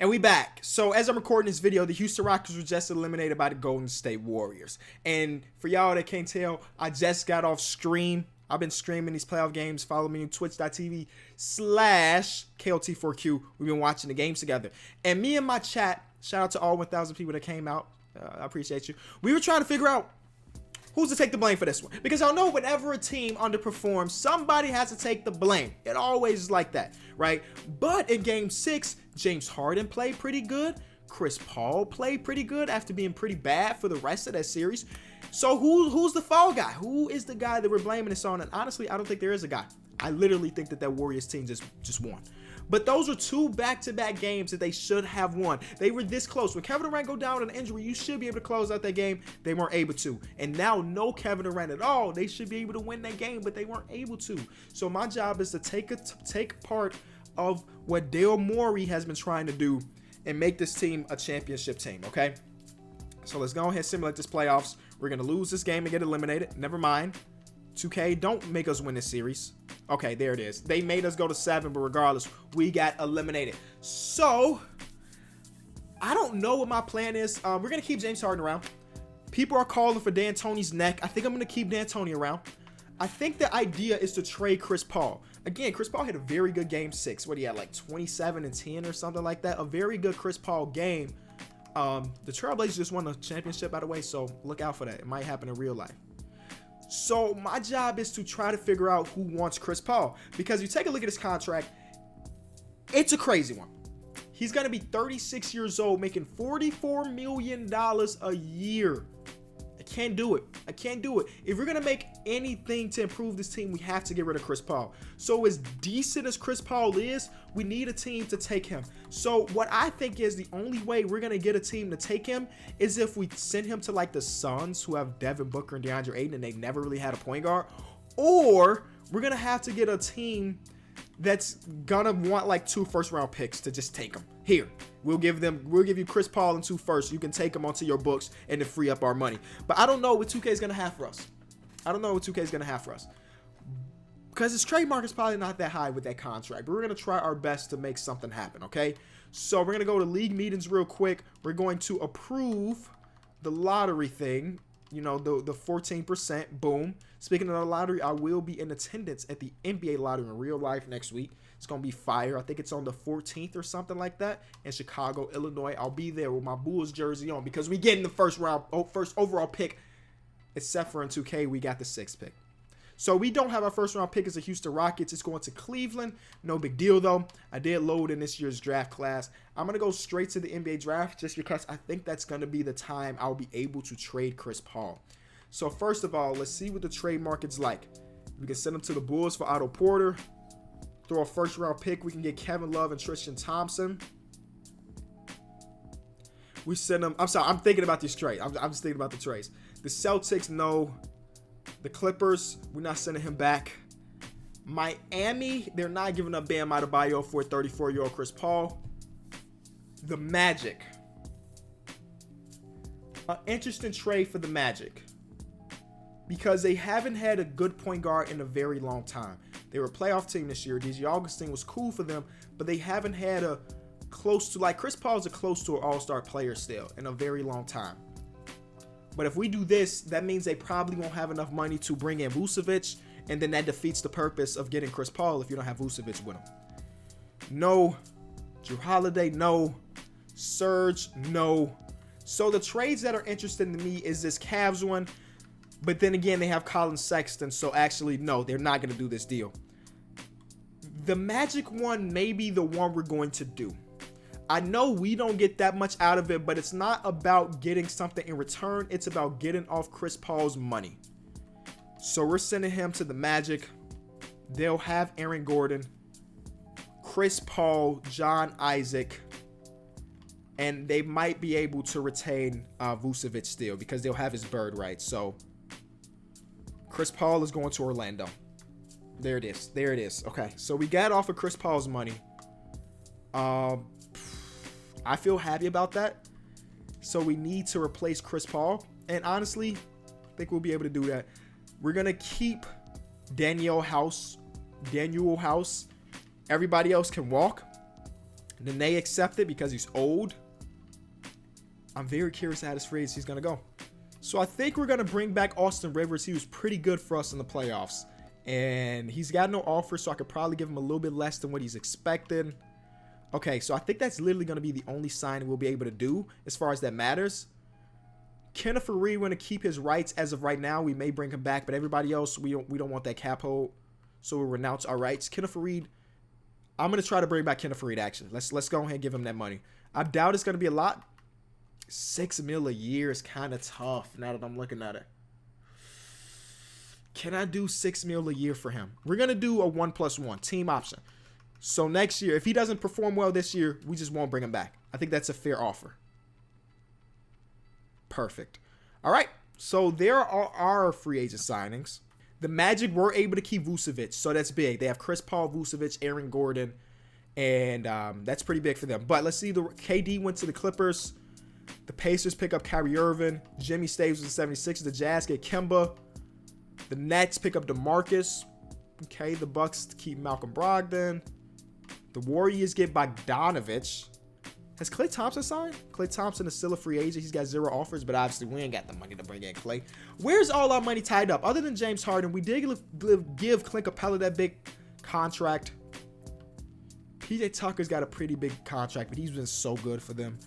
And we back. So as I'm recording this video, the Houston Rockets were just eliminated by the Golden State Warriors. And for y'all that can't tell, I just got off stream. I've been streaming these playoff games. Follow me on twitch.tv/KLT4Q. We've been watching the games together. And me and my chat, shout out to all 1,000 people that came out. I appreciate you. We were trying to figure out who's to take the blame for this one. Because I know whenever a team underperforms, somebody has to take the blame. It always is like that, right? But in Game 6, James Harden played pretty good. Chris Paul played pretty good after being pretty bad for the rest of that series. So who's the fall guy? Who is the guy that we're blaming this on? And honestly, I don't think there is a guy. I literally think that Warriors team just won. But those are two back-to-back games that they should have won. They were this close. When Kevin Durant go down with an injury, you should be able to close out that game. They weren't able to. And now no Kevin Durant at all. They should be able to win that game, but they weren't able to. So my job is to take part of what Dale Morey has been trying to do and make this team a championship team, okay? So let's go ahead and simulate this playoffs. We're going to lose this game and get eliminated. Never mind. 2K, don't make us win this series. Okay, there it is. They made us go to 7, but regardless, we got eliminated. So, I don't know what my plan is. We're going to keep James Harden around. People are calling for D'Antoni's neck. I think I'm going to keep D'Antoni around. I think the idea is to trade Chris Paul. Again, Chris Paul had a very good Game 6. What, he had like 27 and 10 or something like that? A very good Chris Paul game. The Trailblazers just won the championship, by the way, so look out for that. It might happen in real life. So my job is to try to figure out who wants Chris Paul. Because you take a look at his contract, it's a crazy one. He's going to be 36 years old, making $44 million a year. I can't do it. I can't do it. If we're going to make anything to improve this team, we have to get rid of Chris Paul. So as decent as Chris Paul is, we need a team to take him. So what I think is the only way we're going to get a team to take him is if we send him to like the Suns, who have Devin Booker and DeAndre Ayton, and they've never really had a point guard. Or we're going to have to get a team that's going to want like 2 first-round picks to just take him. Here, we'll give you Chris Paul and 2 firsts. You can take them onto your books and to free up our money. But I don't know what 2K is going to have for us. Because his trade market is probably not that high with that contract. But we're going to try our best to make something happen, okay? So we're going to go to league meetings real quick. We're going to approve the lottery thing. You know, the 14%. Boom. Speaking of the lottery, I will be in attendance at the NBA lottery in real life next week. It's going to be fire. I think it's on the 14th or something like that in Chicago, Illinois. I'll be there with my Bulls jersey on because we get in the first overall pick. Except for in 2K, we got the 6th pick. So we don't have our first round pick as the Houston Rockets. It's going to Cleveland. No big deal, though. I did load in this year's draft class. I'm going to go straight to the NBA draft just because I think that's going to be the time I'll be able to trade Chris Paul. So first of all, let's see what the trade market's like. We can send him to the Bulls for Otto Porter. Throw a first round pick. We can get Kevin Love and Tristan Thompson. We send them. I'm sorry. I'm thinking about these trades. I'm just thinking about the trades. The Celtics, no. The Clippers, we're not sending him back. Miami, they're not giving up Bam Adebayo for a 34-year-old Chris Paul. The Magic. An interesting trade for the Magic. Because they haven't had a good point guard in a very long time. They were a playoff team this year. DJ Augustin was cool for them, but they haven't had a close to, like Chris Paul's a close to an all-star player still in a very long time. But if we do this, that means they probably won't have enough money to bring in Vucevic, and then that defeats the purpose of getting Chris Paul if you don't have Vucevic with him. No. Drew Holiday, no. Serge, no. So the trades that are interesting to me is this Cavs one, but then again, they have Colin Sexton, so actually, no, they're not going to do this deal. The Magic one may be the one we're going to do. I know we don't get that much out of it, but it's not about getting something in return. It's about getting off Chris Paul's money. So we're sending him to the Magic. They'll have Aaron Gordon, Chris Paul, John Isaac, and they might be able to retain Vucevic still because they'll have his bird rights. So Chris Paul is going to Orlando. There it is. There it is. Okay, so we got off of Chris Paul's money. I feel happy about that. So we need to replace Chris Paul. And honestly, I think we'll be able to do that. We're going to keep Daniel House. Everybody else can walk. Nene accepted because he's old. I'm very curious how this free agency is going to go. So I think we're going to bring back Austin Rivers. He was pretty good for us in the playoffs. And he's got no offer, so I could probably give him a little bit less than what he's expected. Okay, so I think that's literally going to be the only signing we'll be able to do as far as that matters. Kenneth Faried going to keep his rights as of right now. We may bring him back, but everybody else, we don't want that cap hold. So we'll renounce our rights. Kenneth Faried, I'm going to try to bring back Kenneth Faried, actually. Let's go ahead and give him that money. I doubt it's going to be a lot. $6 million a year is kind of tough now that I'm looking at it. Can I do $6 million a year for him? We're going to do a 1+1 team option. So next year, if he doesn't perform well this year, we just won't bring him back. I think that's a fair offer. Perfect. All right. So there are our free agent signings. The Magic were able to keep Vucevic, so that's big. They have Chris Paul, Vucevic, Aaron Gordon, and that's pretty big for them. But let's see. The KD went to the Clippers. The Pacers pick up Kyrie Irving. Jimmy stays with the 76ers. The Jazz get Kemba. The Nets pick up DeMarcus. Okay, the Bucks keep Malcolm Brogdon. The Warriors get Bogdanovich. Has Klay Thompson signed? Klay Thompson is still a free agent. He's got 0 offers, but obviously we ain't got the money to bring in Klay. Where's all our money tied up? Other than James Harden, we did give Clint Capella that big contract. PJ Tucker's got a pretty big contract, but he's been so good for them.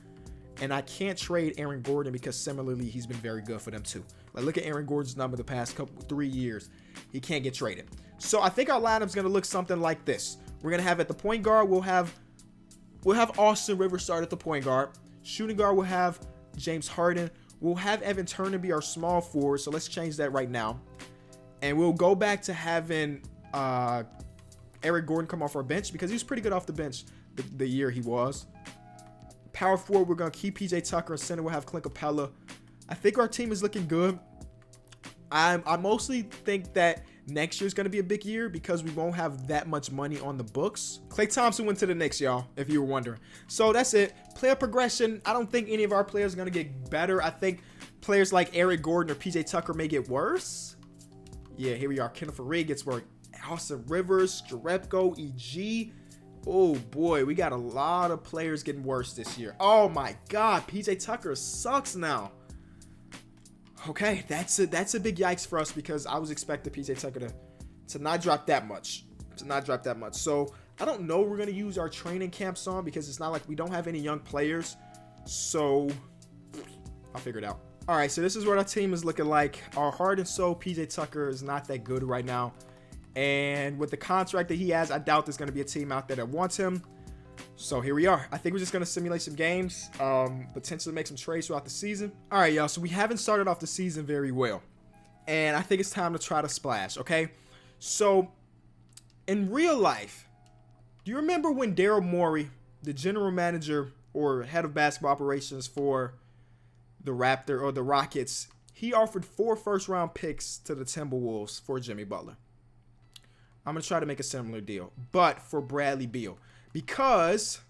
And I can't trade Aaron Gordon because similarly, he's been very good for them too. Like, look at Aaron Gordon's number the past 3 years. He can't get traded. So I think our lineup's going to look something like this. We're going to have at the point guard, we'll have Austin Rivers start at the point guard. Shooting guard, we'll have James Harden. We'll have Evan Turner be our small forward. So let's change that right now. And we'll go back to having Eric Gordon come off our bench because he was pretty good off the bench the year he was. Power forward, we're going to keep PJ Tucker. And center, we'll have Clint Capella. I think our team is looking good. I mostly think that next year is going to be a big year because we won't have that much money on the books. Klay Thompson went to the Knicks, y'all, if you were wondering. So that's it. Player progression. I don't think any of our players are going to get better. I think players like Eric Gordon or PJ Tucker may get worse. Yeah, here we are. Kenneth Faried gets worse. Austin Rivers, Jerebko, EG. Oh boy, we got a lot of players getting worse this year. Oh my God, PJ Tucker sucks now. Okay, that's a big yikes for us because I was expecting PJ Tucker to not drop that much. So I don't know we're gonna use our training camps on because it's not like we don't have any young players. So I'll figure it out. All right, so this is what our team is looking like. Our heart and soul, PJ Tucker is not that good right now. And with the contract that he has, I doubt there's going to be a team out there that wants him. So here we are. I think we're just going to simulate some games, potentially make some trades throughout the season. All right, y'all. So we haven't started off the season very well. And I think it's time to try to splash, okay? So in real life, do you remember when Daryl Morey, the general manager or head of basketball operations for the Rockets, he offered 4 first-round picks to the Timberwolves for Jimmy Butler? I'm going to try to make a similar deal, but for Bradley Beal. Because,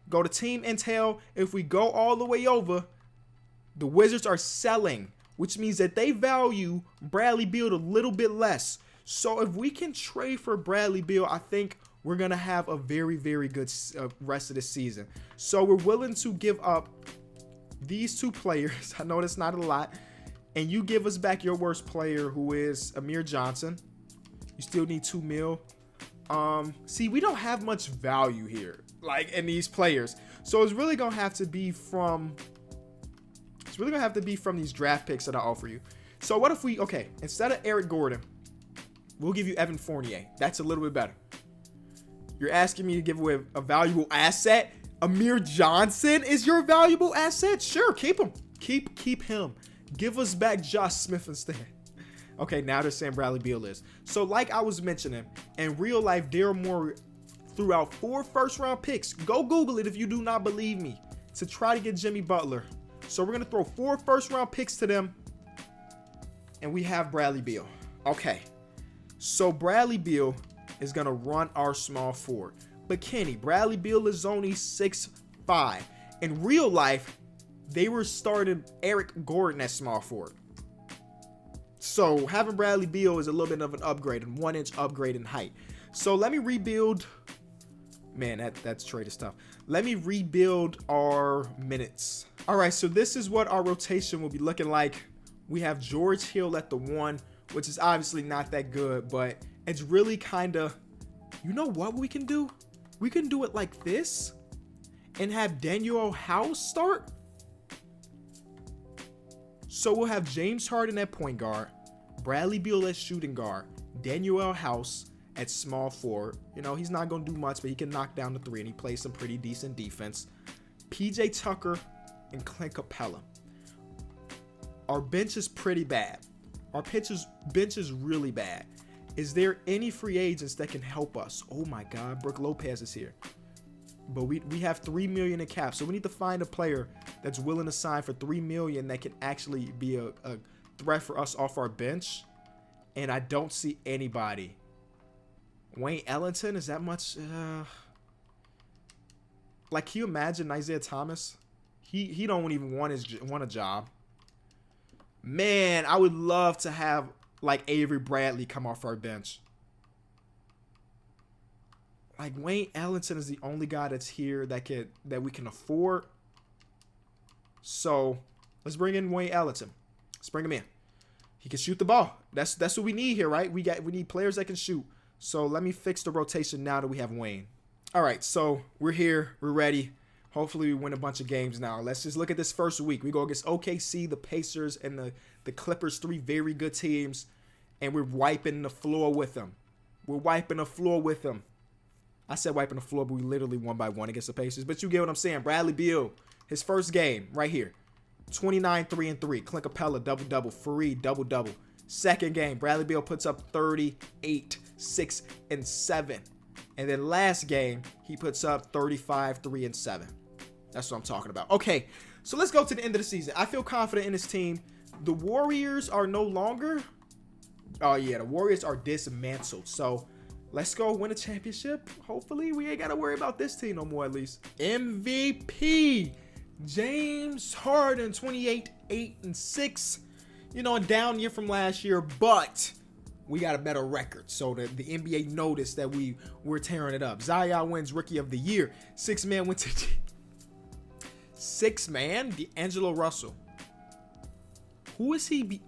go to Team Intel, if we go all the way over, the Wizards are selling, which means that they value Bradley Beal a little bit less. So if we can trade for Bradley Beal, I think we're going to have a very, very good rest of the season. So we're willing to give up these 2 players. I know that's not a lot. And you give us back your worst player, who is Amir Johnson. You still need $2 million. See, we don't have much value here, like in these players. So it's really gonna have to be from these draft picks that I offer you. So what if we, okay, instead of Eric Gordon, we'll give you Evan Fournier. That's a little bit better. You're asking me to give away a valuable asset. Amir Johnson is your valuable asset? Sure, keep him. Keep him. Give us back Josh Smith instead. Okay, now they're saying Bradley Beal is. So like I was mentioning, in real life, Daryl Morey threw out 4 first-round picks. Go Google it if you do not believe me, to try to get Jimmy Butler. So we're going to throw 4 first-round picks to them, and we have Bradley Beal. Okay, so Bradley Beal is going to run our small forward. But Kenny, Bradley Beal is only 6'5". In real life, they were starting Eric Gordon at small forward. So having Bradley Beal is a little bit of an upgrade, a 1-inch upgrade in height. So let me rebuild Man, that's trade is tough. Let me rebuild our minutes. All right, so this is what our rotation will be looking like. We have George Hill at the 1, which is obviously not that good, but it's really kind of, you know what we can do? We can do it like this and have Daniel House start. So we'll have James Harden at point guard, Bradley Beal at shooting guard, Daniel House at small forward. You know, he's not going to do much, but he can knock down the 3, and he plays some pretty decent defense. PJ Tucker and Clint Capella. Our bench is pretty bad. Our bench is really bad. Is there any free agents that can help us? Oh my God, Brook Lopez is here. But we have $3 million in cap, so we need to find a player that's willing to sign for $3 million that can actually be a threat for us off our bench. And I don't see anybody. Wayne Ellington, is that much? Like, can you imagine Isaiah Thomas? He don't even want a job. Man, I would love to have like Avery Bradley come off our bench. Like, Wayne Ellington is the only guy that's here that we can afford. So let's bring in Wayne Ellington. Let's bring him in. He can shoot the ball. That's what we need here, right? We need players that can shoot. So let me fix the rotation now that we have Wayne. All right, so we're here. We're ready. Hopefully we win a bunch of games now. Let's just look at this first week. We go against OKC, the Pacers, and the Clippers, 3 very good teams. And we're wiping the floor with them. We're wiping the floor with them. I said wiping the floor, but we literally won by 1 against the Pacers. But you get what I'm saying. Bradley Beal, his first game right here. 29, 3 and 3. Clint Capella, double-double. Fareed, double-double. Second game, Bradley Beal puts up 38, 6 and 7. And then last game, he puts up 35, 3 and 7. That's what I'm talking about. Okay, so let's go to the end of the season. I feel confident in this team. The Warriors are no longer. Oh, yeah, the Warriors are dismantled. So let's go win a championship. Hopefully, we ain't got to worry about this team no more, at least. MVP, James Harden, 28, 8 and 6. You know, a down year from last year, but we got a better record. So that the NBA noticed that we're tearing it up. Zion wins Rookie of the Year. 6-man went to 6-man, D'Angelo Russell. Who is he?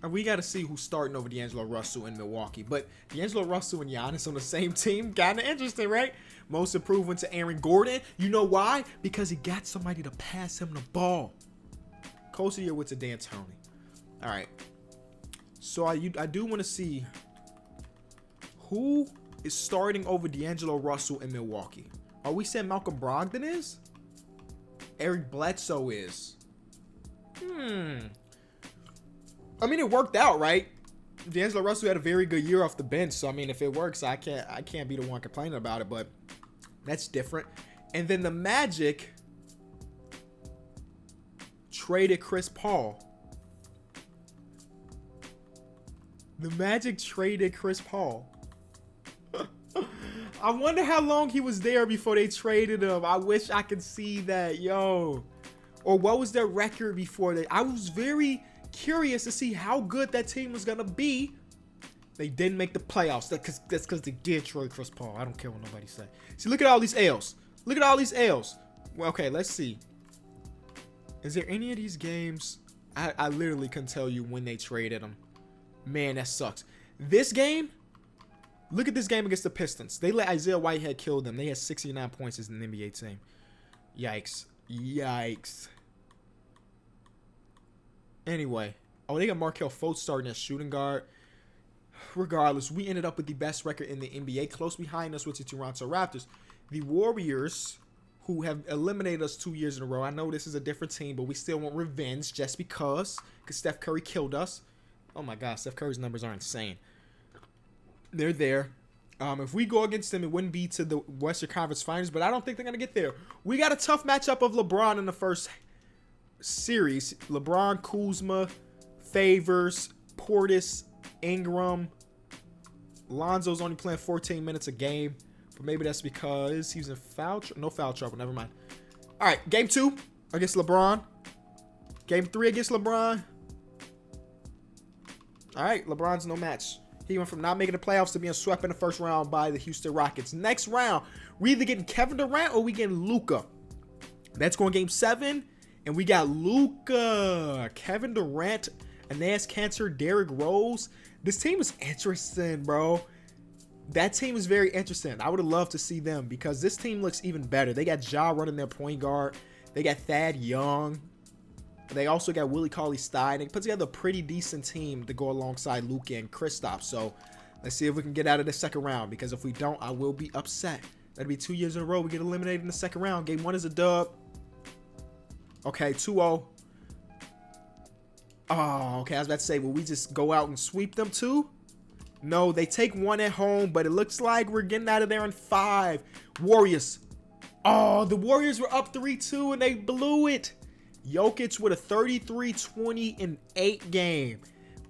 We got to see who's starting over D'Angelo Russell in Milwaukee. But D'Angelo Russell and Giannis on the same team, kind of interesting, right? Most improved went to Aaron Gordon. You know why? Because he got somebody to pass him the ball. Coach of the Year went to D'Antoni. All right. So I do want to see who is starting over D'Angelo Russell in Milwaukee. Are we saying Malcolm Brogdon is? Eric Bledsoe is. I mean, it worked out, right? D'Angelo Russell had a very good year off the bench. So, I mean, if it works, I can't be the one complaining about it. But that's different. And then the Magic traded Chris Paul. The Magic traded Chris Paul. I wonder how long he was there before they traded him. I wish I could see that, yo. Or what was their record before that? I was very curious to see how good that team was going to be. They didn't make the playoffs. That's because they did trade Chris Paul. I don't care what nobody say. See, look at all these L's. Look at all these L's. Well, okay, let's see. Is there any of these games? I literally couldn't tell you when they traded them. Man, that sucks. This game, look at this game against the Pistons. They let Isaiah Whitehead kill them. They had 69 points as an NBA team. Yikes. Yikes. Anyway. Oh, they got Markelle Fultz starting as shooting guard. Regardless, we ended up with the best record in the NBA. Close behind us with the Toronto Raptors. The Warriors, who have eliminated us 2 years in a row. I know this is a different team, but we still want revenge just because Steph Curry killed us. Oh my God, Steph Curry's numbers are insane. They're there. If we go against them, it wouldn't be to the Western Conference Finals, but I don't think they're going to get there. We got a tough matchup of LeBron in the first series. LeBron, Kuzma, Favors, Portis, Ingram. Lonzo's only playing 14 minutes a game, but maybe that's because he's in no foul trouble. Never mind. All right, game 2 against LeBron. Game 3 against LeBron. All right, LeBron's no match. He went from not making the playoffs to being swept in the first round by the Houston Rockets. Next round, we either getting Kevin Durant or we getting Luka. That's going game 7, and we got Luka, Kevin Durant, Aeneas Cantor, Derrick Rose. This team is interesting, bro. That team is very interesting. I would have loved to see them because this team looks even better. They got Ja running their point guard. They got Thad Young. They also got Willie Cauley-Stein. They put together a pretty decent team to go alongside Luka and Kristaps. So let's see if we can get out of the second round, because if we don't, I will be upset. That'd be 2 years in a row we get eliminated in the second round. Game 1 is a dub. Okay, 2-0. Oh, okay, I was about to say, will we just go out and sweep them too? No, they take 1 at home, but it looks like we're getting out of there in 5. Warriors. Oh, the Warriors were up 3-2 and they blew it. Jokic with a 33-20-8 game.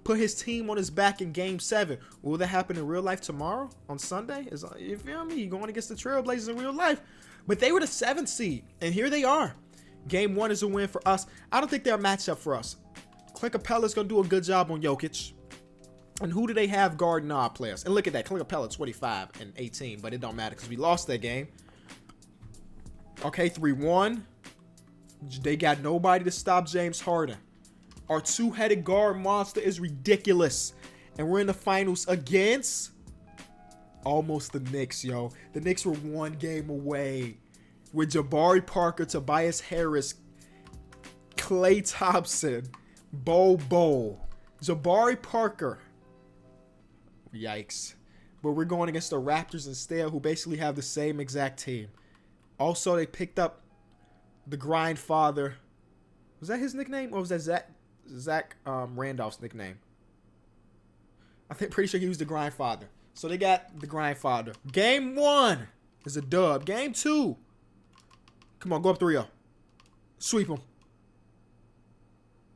Put his team on his back in game 7. Will that happen in real life tomorrow on Sunday? You feel me? You're going against the Trailblazers in real life. But they were the 7th seed, and here they are. Game 1 is a win for us. I don't think they're a matchup for us. Clint Capella's going to do a good job on Jokic. And who do they have guarding our players? And look at that. Clint Capella 25 and 18, but it don't matter because we lost that game. Okay, 3-1. They got nobody to stop James Harden. Our two-headed guard monster is ridiculous. And we're in the finals against almost the Knicks, yo. The Knicks were 1 game away with Jabari Parker, Tobias Harris, Klay Thompson, Bo. Jabari Parker. Yikes. But we're going against the Raptors instead, who basically have the same exact team. Also, they picked up the Grindfather. Was that his nickname? Or was that Zach Randolph's nickname? I think pretty sure he was the Grindfather. So they got the Grindfather. Game 1 is a dub. Game 2. Come on, go up 3-0. Sweep him.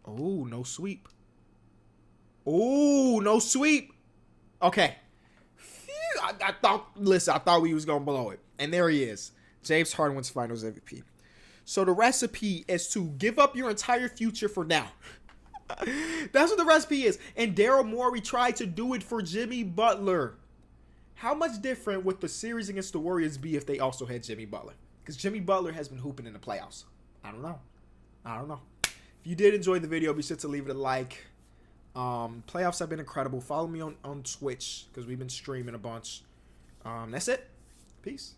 Oh, no sweep. Oh, no sweep. Okay. Phew, I thought we was going to blow it. And there he is. James Harden wins Finals MVP. So the recipe is to give up your entire future for now. That's what the recipe is. And Daryl Morey tried to do it for Jimmy Butler. How much different would the series against the Warriors be if they also had Jimmy Butler? Because Jimmy Butler has been hooping in the playoffs. I don't know. If you did enjoy the video, be sure to leave it a like. Playoffs have been incredible. Follow me on Twitch because we've been streaming a bunch. That's it. Peace.